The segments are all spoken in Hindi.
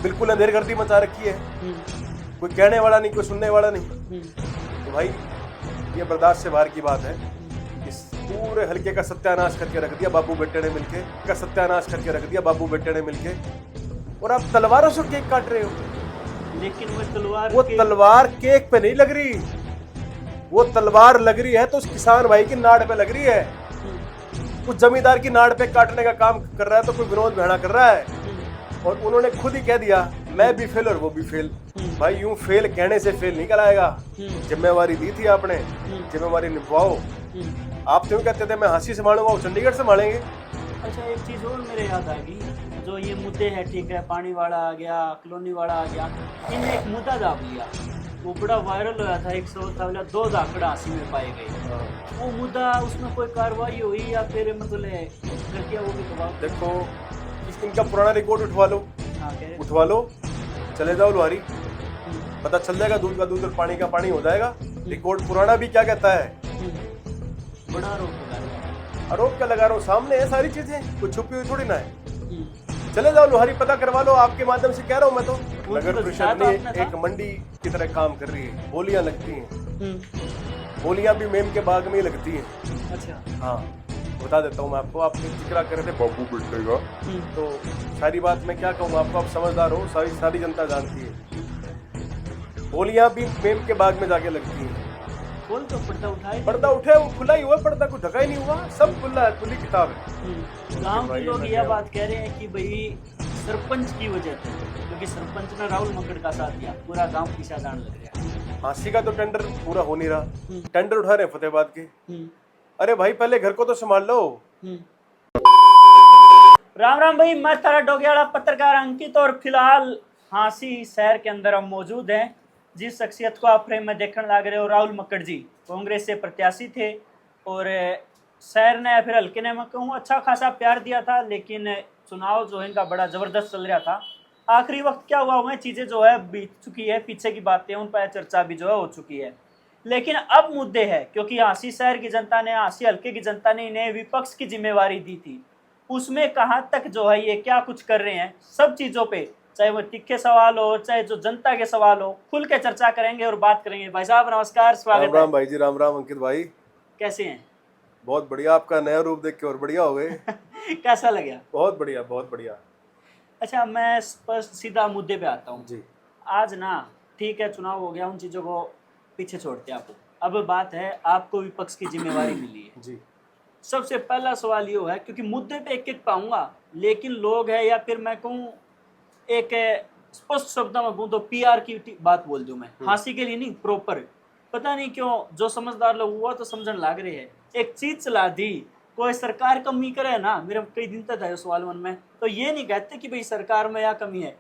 बिल्कुल अंधेरगर्दी मचा रखी है, कोई कहने वाला नहीं, कोई सुनने वाला नहीं। तो भाई ये बर्दाश्त से बाहर की बात है। इस पूरे हल्के का सत्यानाश करके रख दिया बाबू बेटे ने मिलके, का सत्यानाश करके रख दिया बाबू बेटे ने मिलके, और आप तलवारों से केक काट रहे हो। लेकिन वो तलवार केक पे नहीं लग रही, वो तलवार लग रही है तो उस किसान भाई की नाड़ पे लग रही है। उस जमींदार की नाड़ पे काटने का काम कर रहा है तो कोई विनोद भेड़ा कर रहा है। और उन्होंने खुद ही कह दिया मैं भी फेल और वो भी फेल। भाई यूं फेल कहने से फेल नहीं कराएगा। जिम्मेवारी दी थी आपने, जिम्मेवारी निभाओ। आप क्यों कहते थे मैं हंसी संभालूंगा, वो चंडीगढ़ संभालेंगे। अच्छा एक चीज और मेरे याद आ गई, जो ये मुद्दे हैं, ठीक है, पानी वाला आ गया, कॉलोनी वाला आ गया, इनने एक मुद्दा दाब लिया, वो बड़ा वायरल हुआ था। 100 आंकड़ा हंसी में पाए गए। वो मुद्दा, उसमें कोई कार्रवाई हुई या फिर मतलब कर दिया वो भी दबाव? देखो इनका पुराना रिकॉर्ड उठवा लो, उठवा लो, चले जाओ लोहारी, पता चल जाएगा। दूध का दूध और पानी का पानी हो जाएगा। रिकॉर्ड पुराना भी क्या कहता है। बड़ा आरोप लगा रहा है। आरोप क्या लगा रहा हूँ, सामने है सारी चीजें, कुछ छुपी हुई थोड़ी ना है। चले जाओ लोहारी, पता करवा लो। आपके माध्यम से कह रहा हूँ मैं तो, नगर परिषद ने एक मंडी की तरह काम कर रही है। बोलियां लगती हैं, बोलियां भी मेम के बाग में ही लगती हैं। अच्छा हाँ बता देता हूँ मैं आपको। आप जिक्र कर रहे थे बाबू बेटे का, तो सारी बात मैं क्या कहूँ आपको, आप समझदार हो, सारी जनता जानती है। बोलियां भी मेम के बाग में जाके लगती हैं। खोल तो पर्दा उठे, वो खुला ही हुआ पर्दा, कुछ ढका ही नहीं हुआ, सब खुला है, खुली किताब है। गांव के लोग यह बात कह रहे हैं कि भाई सरपंच की वजह से, क्योंकि सरपंच ने राहुल मकड़ का साथ दिया, पूरा गांव पीछा जाने लग गया। फांसी का तो टेंडर पूरा हो नहीं रहा, टेंडर उठा रहे फतेहाबाद के। अरे भाई पहले घर को तो संभाल लो। राम राम भाई, मैं तारा डोगियाड़ा पत्रकार अंकित, और फिलहाल हांसी शहर के अंदर हम मौजूद हैं। जिस शख्सियत को आप फ्रेम में देखने लग रहे हो, राहुल मकड़ जी कांग्रेस से प्रत्याशी थे, और शहर ने फिर हल्के ने मैं कहूँ अच्छा खासा प्यार दिया था, लेकिन चुनाव जो है इनका बड़ा ज़बरदस्त चल रहा था। आखिरी वक्त क्या हुआ हुआ चीज़ें जो है बीत चुकी है, पीछे की बातें उन पर चर्चा भी जो है हो चुकी है। लेकिन अब मुद्दे है, क्योंकि हांसी शहर की जनता ने, हांसी हल्के की जनता ने इन्हें विपक्ष की जिम्मेवारी दी थी। उसमें कहाँ तक जो है ये क्या कुछ कर रहे हैं, सब चीज़ों पे, चाहे वो तीखे सवाल हो, चाहे जो जनता के सवाल हो, खुल के चर्चा करेंगे और बात करेंगे। भाई साहब नमस्कार, स्वागत है। राम राम भाई जी, राम राम अंकित भाई, कैसे हैं? बहुत बढ़िया, आपका नया रूप देख के और बढ़िया हो गए। कैसा लगा? बहुत बढ़िया, बहुत बढ़िया। अच्छा मैं स्पष्ट सीधा मुद्दे पे आता हूँ जी। आज ना, ठीक है चुनाव हो गया, उन चीज़ों को पीछे छोड़ते हैं आपको। अब बात है, आपको विपक्ष की जिम्मेवारी मिली है जी। सबसे पहला सवाल ये है, क्योंकि मुद्दे पे एक एक पाऊंगा, लेकिन लोग है, या फिर मैं कहूँ एक स्पष्ट शब्दों में कहूँ तो पीआर की बात बोल दूं मैं, हांसी के लिए नहीं, प्रॉपर। पता नहीं क्यों जो समझदार लोग हुआ तो समझने लग रहे हैं, एक चीज चला दी, कोई सरकार कमी करे ना, मेरे कई दिन तक है सवाल मन में, तो ये नहीं कहते कि भाई सरकार में या कमी है,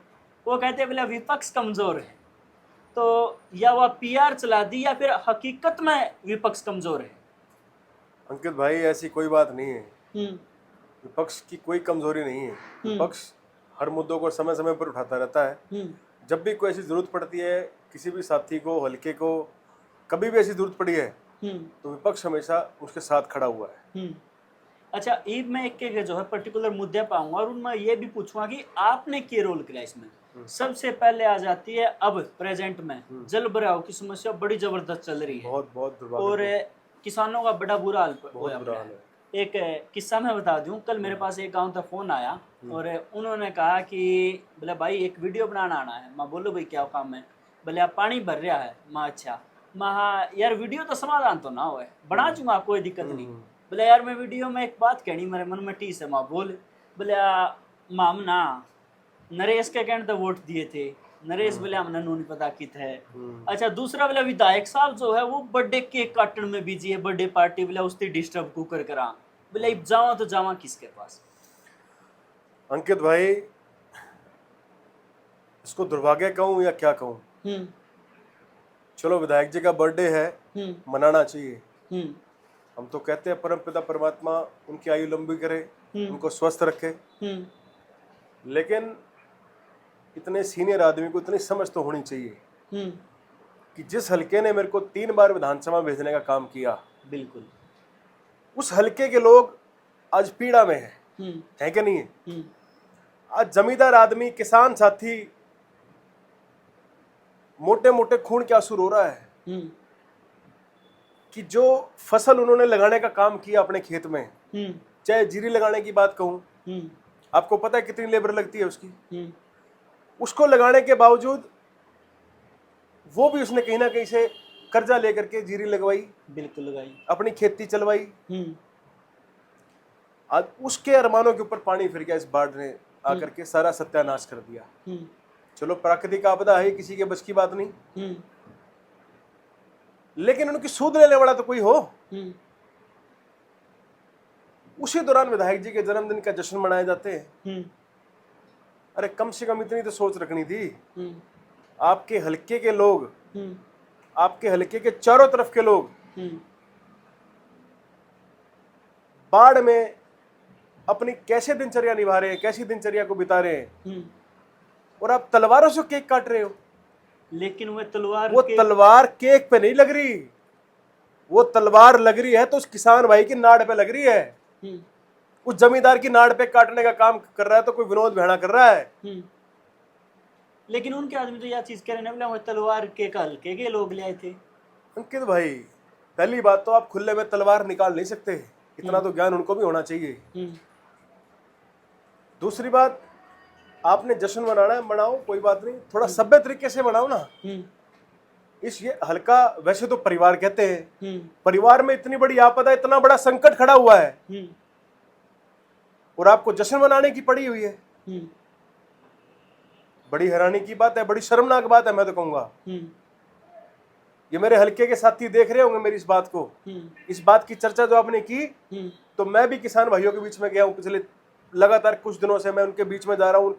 वो कहते बोले विपक्ष कमजोर है। तो या वह पीआर चला दी, या फिर हकीकत में विपक्ष कमजोर है? अंकित भाई ऐसी कोई बात नहीं है, विपक्ष की कोई कमजोरी नहीं है। विपक्ष हर मुद्दों को समय समय पर उठाता रहता है। जब भी कोई ऐसी जरूरत पड़ती है, किसी भी साथी को, हल्के को, कभी भी ऐसी जरूरत पड़ी है, तो विपक्ष हमेशा उसके साथ खड़ा हुआ है। अच्छा ईद में एक जो है पर्टिकुलर मुद्दे पाऊंगा, और उनमें ये भी पूछूंगा कि आपने क्या रोल किया इसमें। सबसे पहले आ जाती है अब प्रेजेंट में जल भराव की समस्या बड़ी जबरदस्त चल रही है, बहुत और किसानों का बड़ा बुरा हाल है। एक किस्सा मैं बता दूं, कल मेरे पास एक गांव तक फोन आया, और उन्होंने कहा कि बोले भाई एक वीडियो बनाना आना है। मैं बोलो भाई क्या काम है? बोले आप पानी भर रहा है। मैं अच्छा, मैं यार वीडियो तो समाधान तो ना हो, बना दूंगा, कोई दिक्कत नहीं। बोले यार मैं वीडियो में एक बात कहनी मेरे मन में टीस है। माँ बोल। बोले माम ना नरेश के कहने तो वोट दिए थे, नरेश बोले हमने नहीं पता कित है। अच्छा दूसरा बोले विधायक साहब जो है वो बर्थडे केक काटने में बिजी है, बर्थडे पार्टी बोले उसकी डिस्टर्ब कुकर करा। बोले जावा तो जावा किसके पास? अंकित भाई इसको दुर्भाग्य कहूं या क्या कहूं, चलो विधायक जी का बर्थडे है, मनाना चाहिए। हम तो कहते हैं परम पिता परमात्मा उनकी आयु लंबी करे, उनको स्वस्थ रखे, लेकिन इतने सीनियर आदमी को इतनी समझ तो होनी चाहिए कि जिस हलके ने मेरे को 3 बार विधानसभा भेजने का काम किया, बिल्कुल उस हलके के लोग आज पीड़ा में है कि नहीं है? आज जमींदार आदमी, किसान साथी मोटे मोटे खून के आंसू रो रहा है हम्म कि जो फसल उन्होंने लगाने का काम किया अपने खेत में, हम्म चाहे जीरी लगाने की बात कहूं, हम्म आपको पता है कितनी लेबर लगती है उसकी, हम्म उसको लगाने के बावजूद वो भी उसने कहीं ना कहीं से कर्जा लेकर के जीरी लगवाई, बिल्कुल लगाई। अपनी खेती चलवाई। हम्म आज उसके अरमानों के ऊपर पानी फिर गया, इस बाढ़ ने आकर के सारा सत्यानाश कर दिया। हम्म चलो प्राकृतिक आपदा है, किसी के बस की बात नहीं, हम्म लेकिन उनकी सूद लेने वाला तो कोई हो। हम्म उसी दौरान विधायक जी के जन्मदिन का जश्न मनाए जाते हैं। हम्म अरे कम से कम इतनी तो सोच रखनी थी। हम्म आपके हलके के लोग, हम्म आपके हलके के चारों तरफ के लोग हम्म बाढ़ में अपनी कैसे दिनचर्या निभा रहे हैं, कैसी दिनचर्या को बिता रहे हैं, हम्म। और आप तलवारों से केक काट रहे हो। लेकिन वह तलवार वो के तलवार केक पे नहीं लग रही, वो तलवार लग रही है तो उस किसान भाई की नाड़ पे लग रही है, हम्म उस जमींदार की नाड़ पे काटने का काम कर रहा है तो कोई विनोद भेड़ा कर रहा है। हम्म। लेकिन उनके आदमी तो यह चीज कह रहे हैं, बोला वो तलवार के हल्के के लोग ले आए थे। अंकित भाई, पहली बात तो आप खुले में तलवार निकाल नहीं सकते, इतना तो ज्ञान उनको भी होना चाहिए। हम्म दूसरी बात, आपने जश्न मनाना है, मनाओ, कोई बात नहीं, थोड़ा सभ्य तरीके से मनाओ ना। हम्म इस ये हल्का, वैसे तो परिवार कहते हैं, हम्म परिवार में इतनी बड़ी आपदा, इतना बड़ा संकट खड़ा हुआ है हम्म और आपको जश्न मनाने की पड़ी हुई है। हम्म बड़ी हैरानी की बात है, बड़ी शर्मनाक बात है, मैं तो कहूंगा। हम्म ये मेरे हलके के साथी देख रहे होंगे मेरी इस बात को, इस बात की चर्चा जो आपने की, तो मैं भी किसान भाइयों के बीच में गया हूं पिछले लगातार कुछ दिनों से, मैं उनके बीच में जा रहा हूं,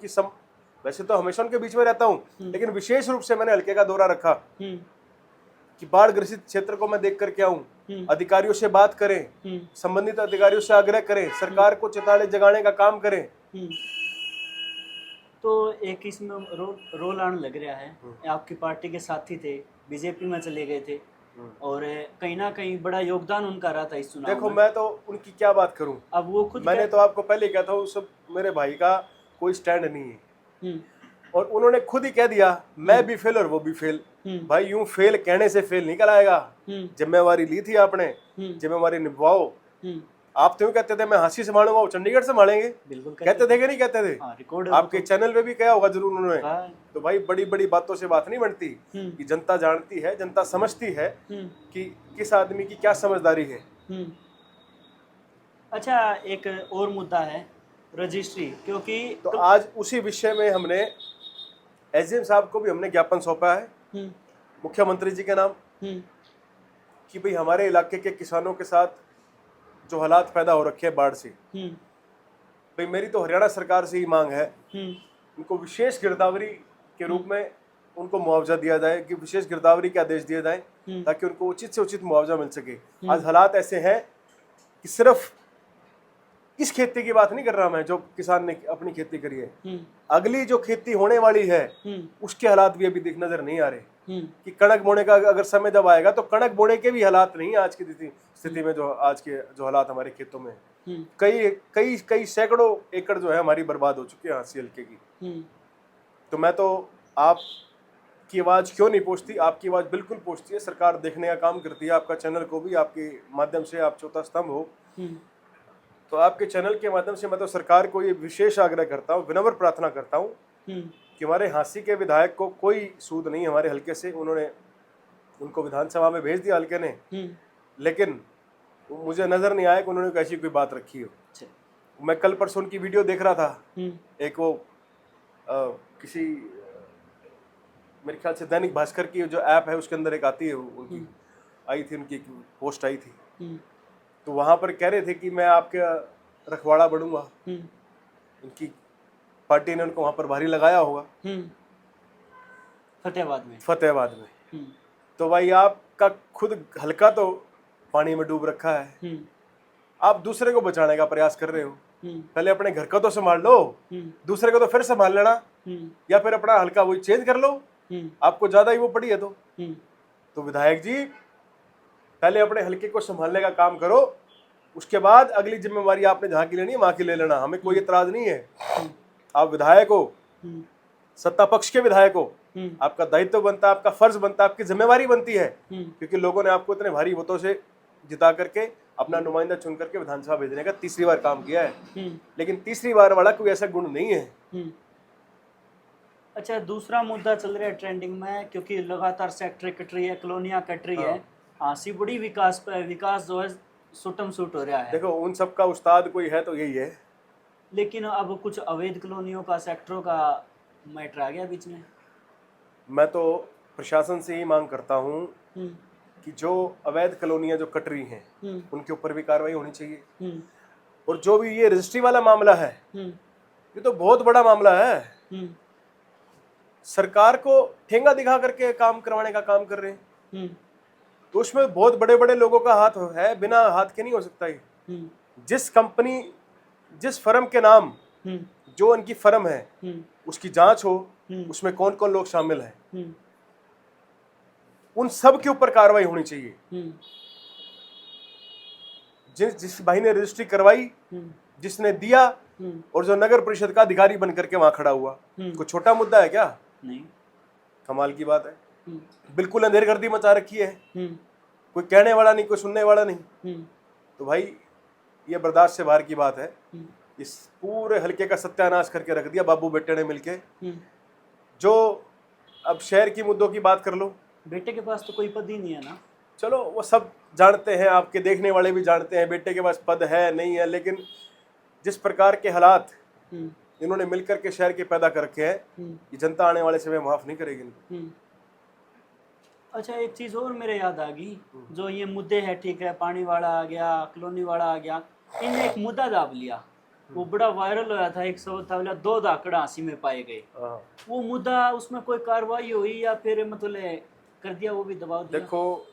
वैसे तो हमेशा उनके बीच में रहता हूं, लेकिन विशेष रूप से मैंने हलके का दौरा रखा कि बाढ़ ग्रसित क्षेत्र को मैं देख करके आऊं, अधिकारियों से बात करें, संबंधित अधिकारियों से आग्रह करें, सरकार को चेतावनी जगाने का काम करें। तो एक इसमें रोल आने लग रहा है, आपकी पार्टी के साथी थे, बीजेपी में चले गए थे और कहीं ना कहीं बड़ा योगदान उनका रहा था इस चुनाव देखो में। मैं तो उनकी क्या बात करूं, अब वो खुद मैंने तो आपको पहले कहा था, उस मेरे भाई का कोई स्टैंड नहीं है, और उन्होंने खुद ही कह दिया मैं भी फेल और वो भी फेल। भाई यूं फेल कहने से फेल नहीं कराएगा, जिम्मेवारी ली थी आपने, जिम्मेवारी निभाओ। आप तो कहते थे मैं हाँसी संभालूंगा, वो चंडीगढ़ संभालेंगे, बिल्कुल कहते थे कि नहीं कहते थे? रिकॉर्ड आपके चैनल पे भी कहा होगा जरूर उन्होंने। तो भाई बड़ी बड़ी बातों से बात नहीं बनती, कि जनता जानती है, जनता समझती है कि किस आदमी की क्या समझदारी है। अच्छा, एक और मुद्दा है रजिस्ट्री, क्योंकि तो आज उसी विषय में हमने एसडीएम साहब को भी हमने ज्ञापन सौंपा है मुख्यमंत्री जी के नाम, कि भाई हमारे इलाके के किसानों के साथ जो हालात पैदा हो रखे हैं बाढ़ से, भाई मेरी तो हरियाणा सरकार से ही मांग है, उनको विशेष गिरदावरी के रूप में उनको मुआवजा दिया जाए, कि विशेष गिरदावरी के आदेश दिए जाएं, ताकि उनको उचित से उचित मुआवजा मिल सके। आज हालात ऐसे हैं कि सिर्फ इस खेती की बात नहीं कर रहा मैं, जो किसान ने अपनी खेती करी है, अगली जो खेती होने वाली है उसके हालात भी अभी नजर नहीं आ रहे, कि कणक बोने का अगर समय जब आएगा तो कणक बोने के भी हालात नहीं आज की स्थिति में, जो आज के जो हालात हमारे खेतों में, कई कई कई सैकड़ों एकड़ जो है हमारी बर्बाद हो चुकी है हासिल हल्के की। तो मैं तो आपकी आवाज क्यों नहीं पहुंचती, आपकी आवाज बिल्कुल पहुंचती है, सरकार देखने का काम करती है, आपका चैनल को भी, आपके माध्यम से आप चौथा स्तंभ हो, तो आपके चैनल के माध्यम से मैं तो सरकार को ये विशेष आग्रह करता हूँ, विनम्र प्रार्थना करता हूँ कि हमारे हाँसी के विधायक को कोई सूद नहीं हमारे हल्के से, उन्होंने उनको विधानसभा में भेज दिया हल्के ने, लेकिन मुझे नजर नहीं आया कि उन्होंने ऐसी कोई बात रखी हो। मैं कल परसों उनकी वीडियो देख रहा था, एक वो किसी मेरे ख्याल से दैनिक भास्कर की जो ऐप है उसके अंदर एक आती है, उनकी आई थी, उनकी पोस्ट आई थी, तो वहां पर कह रहे थे कि मैं आपके रखवाड़ा बढ़ूंगा, उनकी पार्टी ने उनको वहां पर भारी लगाया होगा फतेहाबाद में। तो भाई आपका खुद हल्का तो पानी में डूब रखा है, आप दूसरे को बचाने का प्रयास कर रहे हो, पहले अपने घर का तो संभाल लो, दूसरे को तो फिर संभाल लेना, या फिर अपना हल्का वही चेंज कर लो, आपको ज्यादा ही वो पड़ी है। तो विधायक जी पहले अपने हल्के को संभालने का काम करो, उसके बाद अगली जिम्मेवारी आपने जहां की लेनी है वहां की ले लेना, हमें कोई एतराज नहीं है। आप विधायक हो, सत्ता पक्ष के विधायकों, आपका दायित्व बनता है, आपका फर्ज बनता है, आपकी जिम्मेवारी बनती है, क्योंकि लोगों ने आपको इतने भारी वोटों से जिता करके अपना नुमाइंदा चुन करके विधानसभा भेजने का तीसरी बार काम किया है। लेकिन तीसरी बार वाला कोई ऐसा गुण नहीं है। अच्छा, दूसरा मुद्दा चल रहा है ट्रेंडिंग में, क्योंकि लगातार सेक्टर कट रही है, कॉलोनियां कट रही है, सिबड़ी विकास पे विकास जो है सुटम सुट हो रहा है। देखो, उन सब का उस्ताद कोई है तो यही है। लेकिन अब कुछ अवैध कॉलोनियों का, सेक्टरों का मैटर आ गया बीच में। मैं तो प्रशासन से ही मांग करता हूँ कि जो अवैध कॉलोनियां जो कट रही हैं उनके ऊपर भी कार्रवाई होनी चाहिए। और जो भी ये रजिस्ट्री वाला मामला है, ये तो बहुत बड़ा मामला है। सरकार को ठेंगा दिखा करके काम करवाने का काम कर रहे हैं, तो उसमें बहुत बड़े बड़े लोगों का हाथ है, बिना हाथ के नहीं हो सकता ये। जिस कंपनी, जिस फर्म के नाम, जो उनकी फर्म है, उसकी जांच हो, उसमें कौन कौन लोग शामिल हैं, उन सब के ऊपर कार्रवाई होनी चाहिए। जिस भाई ने रजिस्ट्री करवाई, जिसने दिया, और जो नगर परिषद का अधिकारी बन करके वहां खड़ा हुआ, कोई छोटा मुद्दा है क्या? नहीं। कमाल की बात है। बिल्कुल अंधेरगर्दी मचा रखी है, कोई कहने वाला नहीं, कोई सुनने वाला नहीं। तो भाई ये बर्दाश्त से बाहर की बात है। इस पूरे हलके का सत्यानाश करके रख दिया बाबू बेटे ने मिलके। जो अब शहर की मुद्दों की बात कर लो, बेटे के पास तो कोई पद ही नहीं है ना। चलो वो सब जानते हैं, आपके देखने वाले भी जानते हैं बेटे के पास पद है नहीं है, लेकिन जिस प्रकार के हालात इन्होंने मिलकर के शहर के पैदा कर रखे हैं, ये जनता आने वाले समय माफ नहीं करेगी। अच्छा, एक चीज और मेरे याद आ गई, जो ये मुद्दे हैं, ठीक है, पानी वाला आ गया, कॉलोनी वाला आ गया, इनने एक मुद्दा दाब लिया, वो बड़ा वायरल होया था, एक सब था, 2 धाकड़ हांसी में पाए गए। वो मुद्दा, उसमें कोई कार्रवाई हुई या फिर मतलब कर दिया, वो भी दबाव दिया? देखो,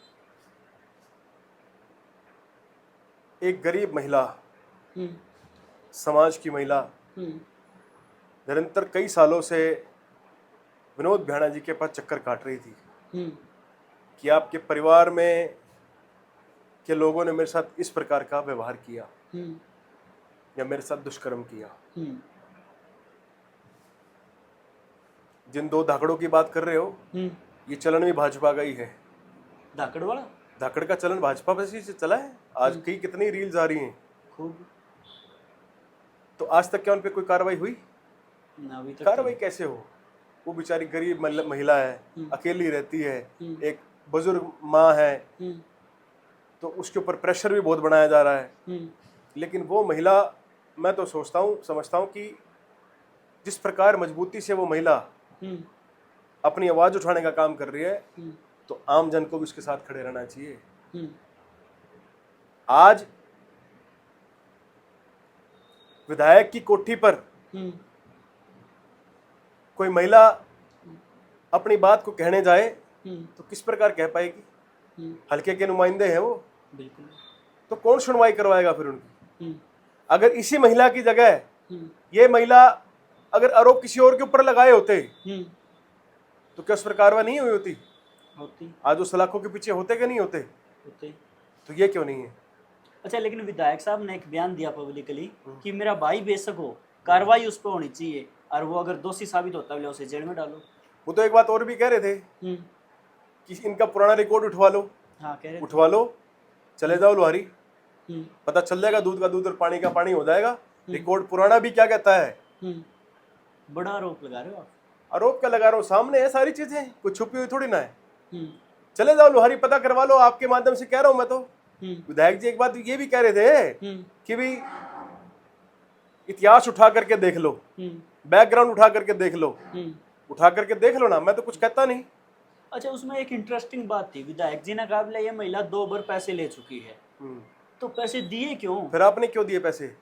एक गरीब महिला, समाज की महिला, निरंतर कई सालों से विनोद भैणा जी के पास चक्कर काट रही थी कि आपके परिवार में के लोगों ने मेरे साथ इस प्रकार का व्यवहार किया या मेरे साथ दुष्कर्म किया। जिन 2 धाकड़ों की बात कर रहे हो, ये चलन भी भाजपा का ही है। धाकड़ वाला, धाकड़ का चलन भाजपा पे से चला है। आज की कितनी रील्स आ रही हैं खूब। तो आज तक क्या उन पे कोई कार्रवाई हुई? अभी तक कार्रवाई कैसे हो? वो बेचारी गरीब महिला है, अकेली रहती है, एक बुजुर्ग माँ है, तो उसके ऊपर प्रेशर भी बहुत बनाया जा रहा है। लेकिन वो महिला, मैं तो सोचता हूँ, समझता हूँ कि जिस प्रकार मजबूती से वो महिला अपनी आवाज उठाने का काम कर रही है, तो आम जन को भी उसके साथ खड़े रहना चाहिए। आज विधायक की कोठी पर कोई महिला अपनी बात को कहने जाए तो किस प्रकार कह पाएगी? हल्के के नुमाइंदे हैं वो, बिल्कुल। तो कौन सुनवाई करवाएगा फिर उनकी? अगर इसी महिला की जगह ये महिला अगर आरोप किसी और के ऊपर लगाए होते तो क्या उस पर कार्रवाई नहीं हुई होती? आज वो सलाखों के पीछे होते कि नहीं होते? तो ये क्यों नहीं है? अच्छा, लेकिन विधायक साहब ने एक बयान दिया पब्लिकली कि मेरा भाई बेशक हो, कार्रवाई उस पर होनी चाहिए, और वो अगर दोषी साबित होता है उसे जेल में डालो। वो तो एक बात और भी कह रहे थे कि इनका पुराना रिकॉर्ड उठवा लो। हाँ, कह रहे थे। उठवा लो, चले जाओ लोहारी, पता चल जाएगा, दूध का दूध और पानी का पानी हो जाएगा। रिकॉर्ड पुराना भी क्या कहता है? बड़ा आरोप लगा रहे हो आप। आरोप क्या लगा रहा हूँ? सामने है सारी चीजें, कुछ छुपी हुई थोड़ी ना है। चले जाओ लोहारी, पता करवा लो। आपके माध्यम से कह रहा हूँ मैं तो। विधायक जी एक बात ये भी कह रहे थे कि भी इतिहास उठा करके देख लो, बैकग्राउंड उठा करके देख लो, उठा करके देख लो ना, मैं तो कुछ कहता नहीं। अच्छा, उसमें एक इंटरेस्टिंग बात थी, विधायक जी ने कहा ये महिला 2 बार पैसे ले चुकी है, तो पैसे दिए क्यों? फिर आपने क्यों दिए पैसे?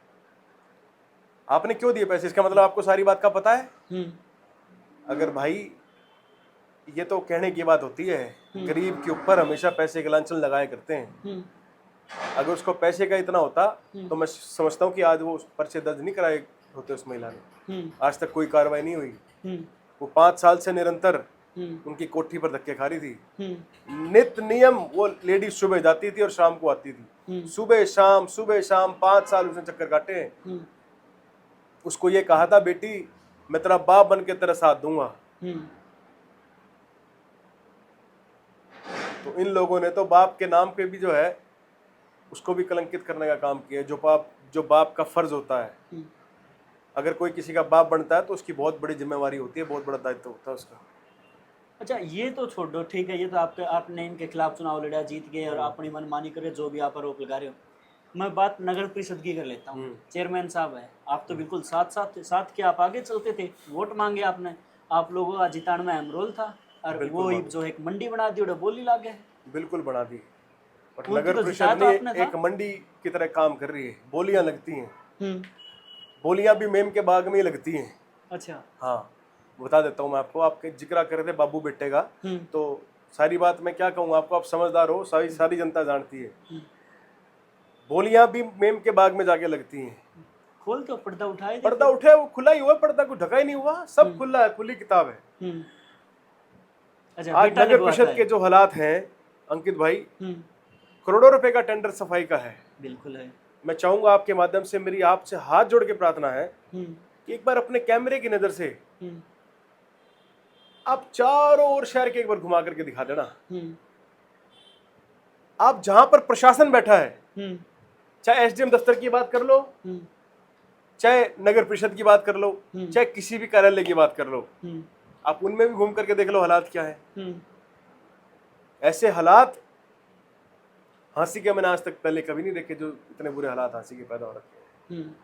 आपने क्यों दिए पैसे? इसका मतलब आपको सारी बात का पता है। अगर भाई, ये तो कहने की बात होती है, गरीब के ऊपर हमेशा पैसे के लांछन लगाए करते हैं। अगर उसको पैसे का इतना होता तो मैं समझता हूँ कि आज वो पर्चे दर्ज नहीं कराए होते उस महिला ने। आज तक कोई कार्रवाई नहीं हुई। वो 5 साल से निरंतर उनकी कोठी पर धक्के खा रही थी। नित्य नियम वो लेडी सुबह जाती थी और शाम को आती थी, सुबह शाम 5 साल उसने चक्कर काटे। उसको ये कहा था, बेटी मैं तेरा बाप बन के तेरा साथ दूंगा। तो इन लोगों ने तो बाप के नाम पे भी जो है उसको भी कलंकित करने का काम किया, जो बाप का फर्ज होता है। अगर कोई किसी का बाप बनता है तो उसकी बहुत बड़ी जिम्मेवारी होती है, बहुत बड़ा दायित्व होता है उसका। अच्छा ये तो छोड़ दो, ठीक है, ये तो आपने इनके खिलाफ चुनाव लड़ा, जीत गए और अपनी मनमानी करे, जो भी आप आरोप लगा रहे हो। मैं बात नगर परिषद की कर लेता हूँ। चेयरमैन साहब है, आप तो बिल्कुल साथ के आप आगे चलते थे, वोट मांगे आपने, आप लोगों का जितान में अहम रोल था, और वो जो एक मंडी बना दी उड़ा बोली लाग गए। बिल्कुल बना दी, और उनकी नगर तो परिषद जिताया तो ने आपने था। एक मंडी की तरह काम कर रही है। बोलियां लगती हैं, बोलियां भी मेम के बाग में ही लगती हैं। अच्छा हाँ, बता देता हूँ मैं आपको। आपके जिक्र कर रहे थे बाबू बेटे का, तो सारी बात मैं क्या कहूँ आपको, आप समझदार हो, सारी जनता जानती है। बोलियां भी मेम के बाग में जाके लगती हैं। खोल तो पर्दा उठाए, पर्दा उठे, वो खुला ही हुआ, पर्दा को ढका ही नहीं हुआ, सब खुला है, खुली किताब है। अच्छा, आज नगर परिषद के जो हालात हैं अंकित भाई, करोड़ों रुपए का टेंडर सफाई का है। बिल्कुल है। मैं चाहूंगा आपके माध्यम से, मेरी आपसे हाथ जोड़ के प्रार्थना है कि एक बार अपने कैमरे की नजर से आप चारों ओर शहर के एक बार घुमा करके दिखा देना। आप जहां पर प्रशासन बैठा है, चाहे एसडीएम दफ्तर की बात कर लो, चाहे नगर परिषद की बात कर लो, चाहे किसी भी कार्यालय की बात कर लो, आप उनमें भी घूम करके देख लो हालात क्या है। ऐसे हालात हांसी के मैंने आज तक पहले कभी नहीं देखे, जो इतने बुरे हालात हांसी के पैदा हो रखे हैं।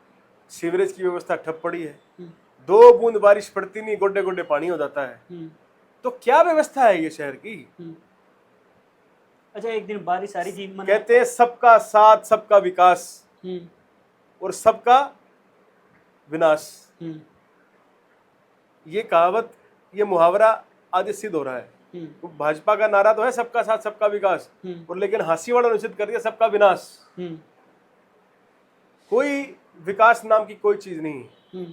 सीवरेज की व्यवस्था ठप पड़ी है, 2 बूंद बारिश पड़ती नहीं, गोड्डे गोड्डे पानी हो जाता है। तो क्या व्यवस्था है ये शहर की। अच्छा, एक दिन बारिश आ रही थी, कहते हैं सबका साथ सबका विकास और सबका विनाश। ये कहावत, ये मुहावरा आज सिद्ध हो रहा है। तो भाजपा का नारा तो है सबका साथ सबका विकास, और लेकिन हांसी वाला निश्चित कर दिया सबका विनाश। कोई विकास नाम की कोई चीज नहीं।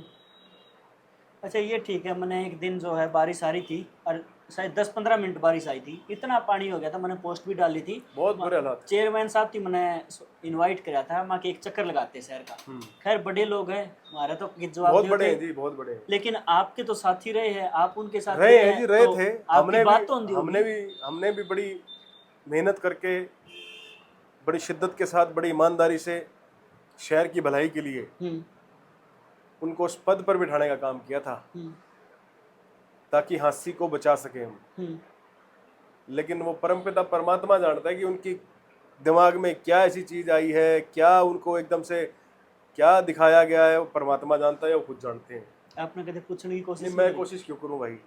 अच्छा ये ठीक है, मैंने एक दिन जो है बारिश आ रही थी, और शायद 10-15 मिनट बारिश आई थी, इतना पानी हो गया था, मैंने पोस्ट भी डाली थी। बहुत बुरे हालात। चेयरमैन साहब थी, मैंने इनवाइट कराया था वहाँ के, एक चक्कर लगाते शहर का। खैर बड़े लोग हैं हमारे, तो जवाब बहुत बड़े हैं जी, बहुत बड़े हैं। लेकिन आपके तो साथी रहे हैं, आप उनके साथ रहे हैं जी, रहे थे। हमने भी बड़ी मेहनत करके, बड़ी शिद्दत के साथ, बड़ी ईमानदारी से शहर की भलाई के लिए उनको उस पद पर बिठाने का काम किया था, ताकि हांसी को बचा सके हम। लेकिन वो परमपिता परमात्मा जानता है कि उनकी दिमाग में क्या ऐसी चीज आई है, क्या उनको एकदम से क्या दिखाया गया है, वो परमात्मा जानता है, वो खुद जानते हैं। आपने कभी पूछने की कोशिश नहीं, मैं कोशिश क्यों करूं भाई,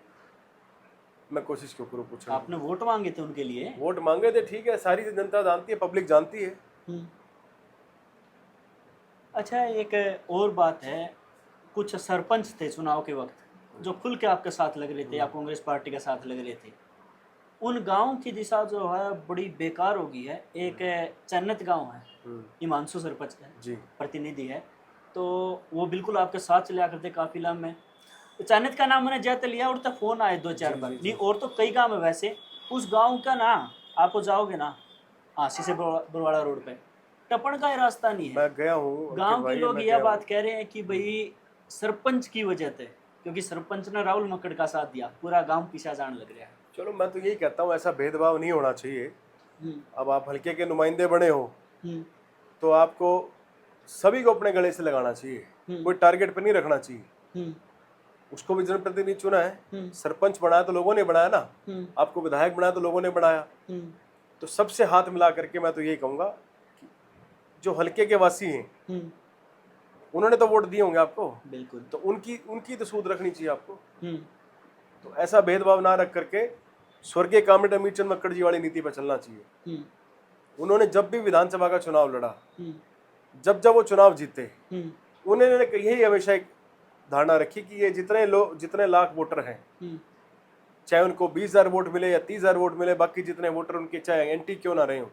मैं कोशिश क्यों करूं पूछने। आपने वोट मांगे थे उनके लिए। वोट मांगे थे, ठीक है, सारी जनता जानती है, पब्लिक जानती है। अच्छा एक और बात है, कुछ सरपंच थे चुनाव के वक्त जो खुल के आपके साथ लग रहे थे, या कांग्रेस पार्टी के साथ लग रहे थे, उन गाँव की दिशा जो है बड़ी बेकार हो गई है। एक चन्नत गांव है, हिमांशु सरपंच का प्रतिनिधि है, तो वो बिल्कुल आपके साथ चले आकर थे काफिला में। तो चन्नत का नाम मैंने जैसे लिया, और तो फोन आए 2-4 बार, नहीं और तो कई गाँव है वैसे। उस गाँव का ना, आपको जाओगे ना हांसी से बरवाड़ा रोड पे, टपण का ही रास्ता नहीं है। मैं गया हूँ। गांव के लोग यह बात कह रहे हैं कि भाई सरपंच की वजह से, क्योंकि सरपंच ने राहुल मक्कड़ का साथ दिया, पूरा गांव पीछा जान लग रहा है। चलो मैं तो यही कहता हूँ, ऐसा भेदभाव नहीं होना चाहिए। अब आप हल्के के नुमाइंदे बने हो, तो आपको सभी को अपने गले से लगाना चाहिए, कोई टारगेट पे नहीं रखना चाहिए। उसको भी जनप्रतिनिधि चुना है, सरपंच बनाया तो लोगों ने बनाया ना, आपको विधायक बनाया तो लोगों ने बनाया। तो सबसे हाथ मिला करके मैं तो यही कहूंगा कि जो हल्के के वासी हैं, उन्होंने तो वोट दिए होंगे आपको, बिल्कुल, तो उनकी तो सूद रखनी चाहिए आपको। तो ऐसा भेदभाव ना रख करके स्वर्गीय कामरेड अमीरचंद मक्कड़ जी वाली नीति पर चलना चाहिए। उन्होंने जब भी विधानसभा का चुनाव लड़ा, जब वो चुनाव जीते, उन्होंने यही हमेशा एक धारणा रखी कि ये जितने लाख वोटर हैं, चाहे उनको 20,000 वोट मिले या 30,000 वोट मिले, बाकी जितने वोटर उनके चाहे एंटी क्यों ना रहे हो,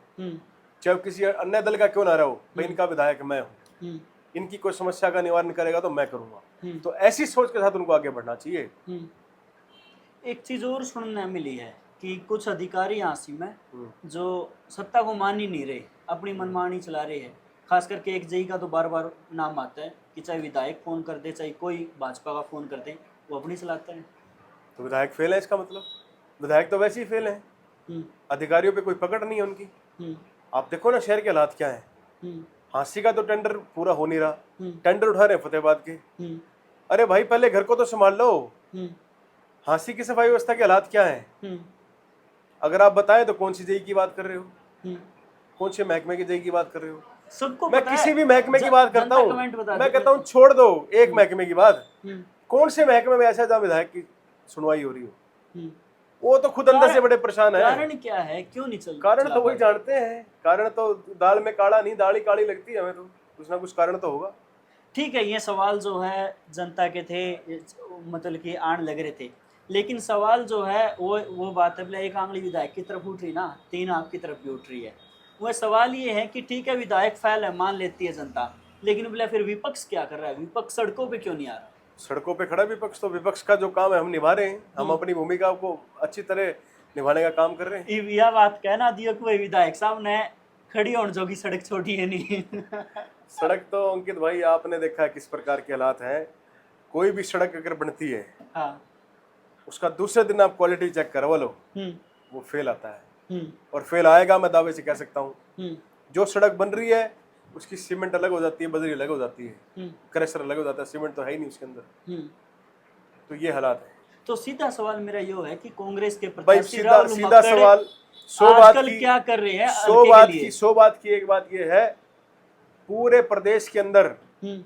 चाहे किसी अन्य दल का क्यों ना रहो, भाई इनका विधायक मैं हूँ, इनकी कोई समस्या का निवारण करेगा तो मैं करूंगा। तो ऐसी सोच के साथ उनको आगे बढ़ना चाहिए। एक चीज और सुनने मिली है कि कुछ अधिकारी हांसी में जो सत्ता को मान ही नहीं रहे, अपनी मनमानी चला रहे हैं। खास करके एक जई का तो बार बार नाम आता है कि चाहे विधायक फोन कर दे, चाहे कोई भाजपा का फोन कर दे, वो अपनी चलाते हैं। तो विधायक फेल है इसका मतलब? विधायक तो वैसे ही फेल है, हम्म, अधिकारियों पे कोई पकड़ नहीं है उनकी। हम्म, आप देखो ना शहर के हालात क्या है। हम्म, हांसी का तो टेंडर पूरा हो नहीं रहा, हम्म, टेंडर उठा रहे हैं फतेहाबाद के। हम्म, अरे भाई पहले घर को तो संभाल लो। हम्म, हांसी की सफाई व्यवस्था के हालात क्या है? हम्म, अगर आप बताएं तो कौन सी जेई की बात कर रहे हो, हम्म। कौन से महकमे की जेई की बात कर रहे हो? सबको मैं पता है। किसी भी महकमे की बात करता जनता हूँ, कमेंट बता मैं दी कहता फिर। हूँ छोड़ दो एक महकमे की बात, हम्म, कौन से महकमे में ऐसा जहाँ विधायक की सुनवाई हो रही हो? हम्म। वो तो खुद अंदर से बड़े परेशान है। कारण क्या है, क्यों नहीं कारण चला तो पा वही रहे? जानते हैं, कारण तो दाल में काढ़ा नहीं, दाल ही काली लगती है हमें, तो कुछ ना कुछ कारण तो होगा। ठीक है, ये सवाल जो है जनता के थे, मतलब कि आण लग रहे थे, लेकिन सवाल जो है वो बात है, बोले एक आंगली विधायक की तरफ उठ रही ना, तीन आपकी तरफ भी उठ रही है। वह सवाल ये है कि ठीक है विधायक फैल है, मान लेती है जनता, लेकिन बोले फिर विपक्ष क्या कर रहा है? विपक्ष सड़कों पे क्यों नहीं आ रहा? सड़कों पे खड़ा विपक्ष, तो विपक्ष का जो काम है हम निभा रहे हैं, हम अपनी भूमिका को अच्छी तरह निभाने का काम कर रहे हैं। यह बात कहना दियो कि वही विधायक सामने खड़ी होने जोगी सड़क छोटी है नहीं। सड़क तो अंकित भाई आपने देखा है किस प्रकार के हालात हैं। कोई भी सड़क अगर बनती है, हाँ। उसका दूसरे दिन आप क्वालिटी चेक करवा लो, हम्म, वो फेल आता है। हम्म, और फेल आएगा, मैं दावे से कह सकता हूँ। हम्म, जो सड़क बन रही है उसकी सीमेंट अलग हो जाती है, बजरी अलग हो जाती है, हम्म, क्रशर अलग हो जाता है, सीमेंट तो है ही नहीं उसके अंदर। हम्म। तो ये हालात है तो सीधा सवाल मेरा यो है कि कांग्रेस के भाई। प्रत्याशी सीधा राहुल सीधा मक्कड़ सवाल, 100 बात आजकल की, क्या कर रहे हैं 100 हल्के बात के लिए? की, 100 बात की एक बात ये है, पूरे प्रदेश के अंदर हम्म,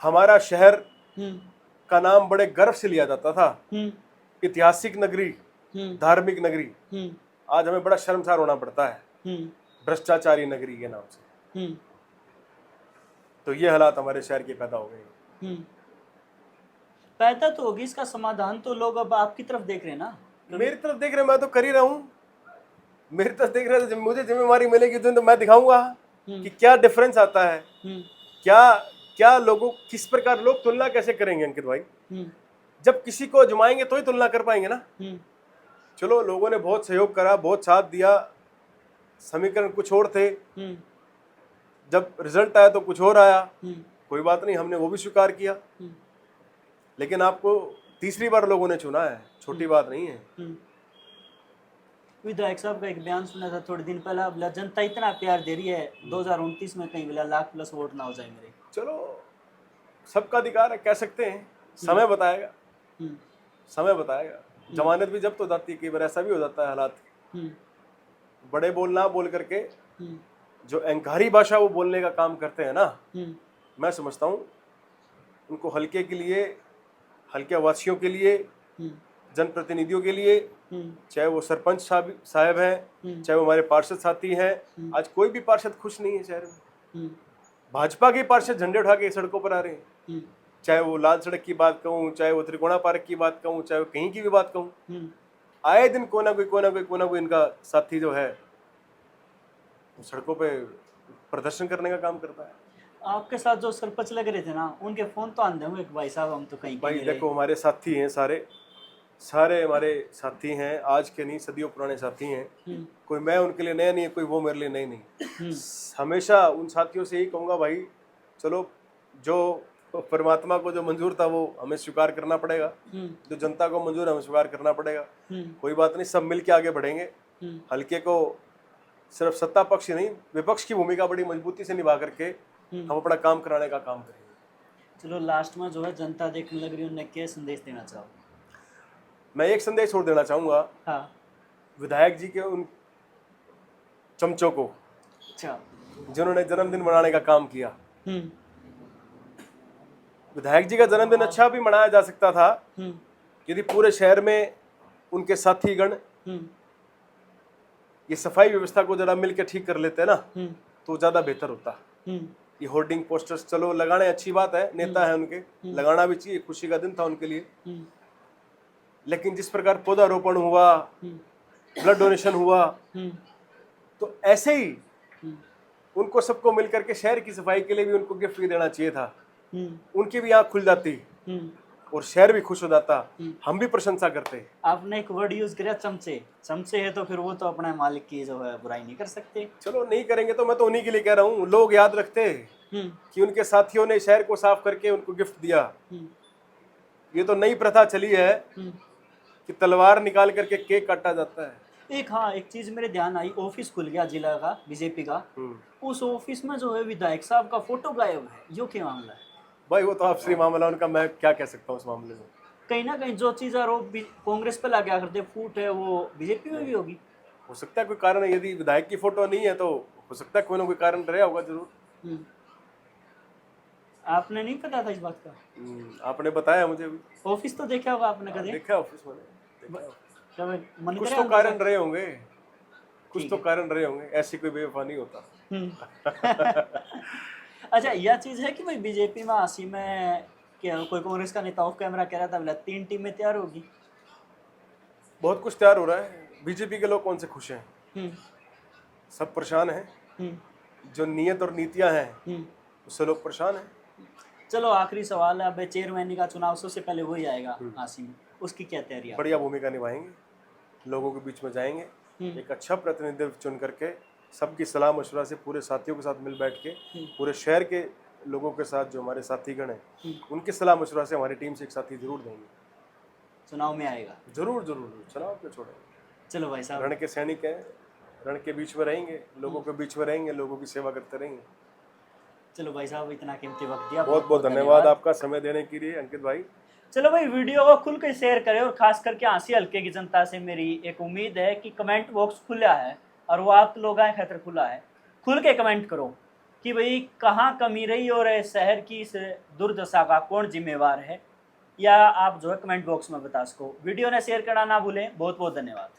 हमारा शहर हम्म, का नाम बड़े गर्व से लिया जाता था, हम्म, ऐतिहासिक नगरी, हम्म, धार्मिक नगरी। हम्म, आज हमें बड़ा शर्मसार होना पड़ता है हम्म, भ्रष्टाचारी नगरी के नाम से। हम्म, तो ये हालात हमारे शहर के पैदा हो गए हैं। हम्म। पैदा तो होगी, इसका समाधान तो लोग अब आपकी तरफ देख रहे हैं ना। मेरी तरफ देख रहे, मैं तो कर ही रहा हूँ। मेरी तरफ देख रहे, मुझे जिम्मेवारी मिलेगी तो मैं दिखाऊंगा कि क्या डिफरेंस आता है, हम्म, क्या क्या लोगों, किस प्रकार लोग तुलना कैसे करेंगे अंकित भाई। हम्म, जब किसी को आजमाएंगे तो ही तुलना कर पाएंगे ना। हम्म, चलो लोगों ने बहुत सहयोग करा, बहुत साथ दिया, समीकरण कुछ और थे, हम्म, जब रिजल्ट आया तो कुछ और आया, हम्म, कोई बात नहीं, हमने वो भी स्वीकार किया। हम्म, लेकिन आपको तीसरी बार लोगों ने चुना है, छोटी बात नहीं है। हम्म। विधायक साहब का एक बयान सुना था थोड़े दिन पहले, बोला जनता इतना प्यार दे रही है 2029 में कहीं बोला लाख प्लस वोट ना हो जाए मेरे। चलो सबका अधिकार है, कह सकते हैं, समय बताएगा, हम्म, समय बताएगा। जमानत भी जब्त हो जाती है, कई बार ऐसा भी हो जाता है हालात। हम्म, बड़े बोल ना बोल करके हम्म, जो अहंकारी भाषा वो बोलने का काम करते हैं ना, हम्म, मैं समझता हूँ उनको हल्के के लिए, हल्के वासियों के लिए, हम्म, जनप्रतिनिधियों के लिए, हम्म, चाहे वो सरपंच साहब हैं, चाहे वो हमारे पार्षद साथी हैं, आज कोई भी पार्षद खुश नहीं है शहर में। हम्म, भाजपा के पार्षद झंडे उठा के सड़कों पर आ रहे हैं, हम्म, चाहे वो लाल सड़क की बात कहूँ, चाहे वो त्रिकोणा पार्क की बात कहूँ, चाहे वो कहीं की भी बात कहूँ, हम्म। आए दिन कोई ना कोई इनका साथी जो है वो सड़कों पे प्रदर्शन करने का काम करता है। आपके साथ जो सरपंच लग रहे थे ना, उनके फोन तो आंदे होंगे कि भाई साहब हम तो कहीं भाई नहीं देखो हमारे साथी हैं, सारे सारे हमारे साथी हैं, आज के नहीं सदियों पुराने साथी हैं। रहे। कोई मैं उनके लिए नया नहीं है, कोई वो मेरे लिए नई नहीं। हमेशा उन साथियों से यही कहूँगा भाई, चलो जो परमात्मा को जो मंजूर था वो हमें स्वीकार करना पड़ेगा, जो जनता को मंजूर है हमें स्वीकार करना पड़ेगा। कोई बात नहीं, सब मिल के आगे बढ़ेंगे। हल्के को सिर्फ सत्ता पक्ष ही नहीं, विपक्ष की भूमिका बड़ी मजबूती से निभा करके हम अपना काम कराने का काम करेंगे। चलो लास्ट में जो है जनता देखने लग रही है, उन्हें क्या संदेश देना चाहो? मैं एक संदेश छोड़ देना चाहूँगा हाँ। विधायक जी के उन चमचों को, अच्छा। जिन्होंने जन्मदिन मनाने का काम किया। विधायक जी का जन्मदिन अच्छा भी मनाया जा सकता था यदि पूरे शहर में उनके साथीगण ये सफाई व्यवस्था को जरा मिलकर ठीक कर लेते ना, तो ज्यादा बेहतर होता। ये होर्डिंग पोस्टर्स चलो लगाने अच्छी बात है, नेता है उनके, लगाना भी चाहिए, खुशी का दिन था उनके लिए। लेकिन जिस प्रकार पौधारोपण हुआ, ब्लड डोनेशन हुआ, तो ऐसे ही उनको सबको मिलकर के शहर की सफाई के लिए भी उनको गिफ्ट भी देना चाहिए था। उनकी भी आंख खुल जाती और शहर भी खुश हो जाता, हम भी प्रशंसा करते। आपने एक वर्ड यूज किया चमचे, चमचे है तो फिर वो तो अपने मालिक की जो है बुराई नहीं कर सकते। चलो नहीं करेंगे तो मैं तो उन्हीं के लिए कह रहा हूँ। लोग याद रखते कि उनके साथियों ने शहर को साफ करके उनको गिफ्ट दिया, ये तो नई प्रथा चली है कि तलवार निकाल करके केक काटा जाता है। एक चीज मेरे ध्यान आई, ऑफिस खुल गया जिला का बीजेपी का, हम्म। उस ऑफिस में जो है विधायक साहब का फोटो गायब है, यो क्या मामला है? भाई वो तो आपसी मामला उनका, मैं क्या कह सकता हूँ उस मामले में। कहीं ना कहीं जो चीज आरोप कांग्रेस पे लगा करते फूट है, वो बीजेपी में भी होगी। हो सकता है कोई कारण है, यदि विधायक की फोटो नहीं है तो हो सकता है कोई ना कोई कारण रहा होगा जरूर। हम्म। आपने नहीं पता था इस बात का? आपने बताया मुझे भी। ऑफिस तो देखा होगा आपने कभी? देखा ऑफिस में, देखा है। कभी मन कुछ करे तो अंदर कारण से? रहे होंगे, कुछ ठीक तो है। कारण रहे होंगे, ऐसी कोई बेवफा नहीं होता। अच्छा, यह चीज है कि भाई बीजेपी में हासी में क्या कोई कांग्रेस का नेता ऑफ कैमरा कह रहा था बोला 3 टीमें तैयार होगी। बहुत कुछ तैयार हो रहा है। बीजेपी के लोग कौन से खुश हैं? हम्म। सब परेशान हैं। हम्म। जो नियत और नीतियां हैं हम्म। उससे लोग परेशान हैं। चलो आखिरी सवाल है, अब चेयरमैन का चुनाव सबसे पहले वही आएगा हासी में, उसकी क्या तैयारी है? बढ़िया भूमिका निभाएंगे, लोगों के बीच में जाएंगे, एक अच्छा प्रतिनिधित्व चुन करके सबकी सलाह मशवरा से पूरे साथियों के साथ मिल बैठ के पूरे शहर के लोगों के साथ जो हमारे साथीगण हैं उनकी सलाह मशवरा से हमारी टीम से एक साथी जरूर देंगे। चुनाव में आएगा जरूर जरूर, चुनाव पे छोड़ेंगे। चलो भाई साहब, रण के सैनिक हैं, रण के बीच में रहेंगे, लोगों के बीच में रहेंगे, लोगों की सेवा करते रहेंगे। चलो भाई साहब, इतना कीमती वक्त दिया, बहुत बहुत धन्यवाद आपका समय देने के लिए अंकित भाई। चलो भाई, वीडियो को खुल के शेयर करें, और खास करके आंसी हल्के की जनता से मेरी एक उम्मीद है कि कमेंट बॉक्स खुला है और वो आप लोग आए खातिर खुला है, खुल के कमेंट करो कि भाई कहाँ कमी रही और शहर की इस दुर्दशा का कौन जिम्मेवार है, या आप जो है कमेंट बॉक्स में बता सको। वीडियो ने शेयर करना ना भूलें। बहुत बहुत धन्यवाद।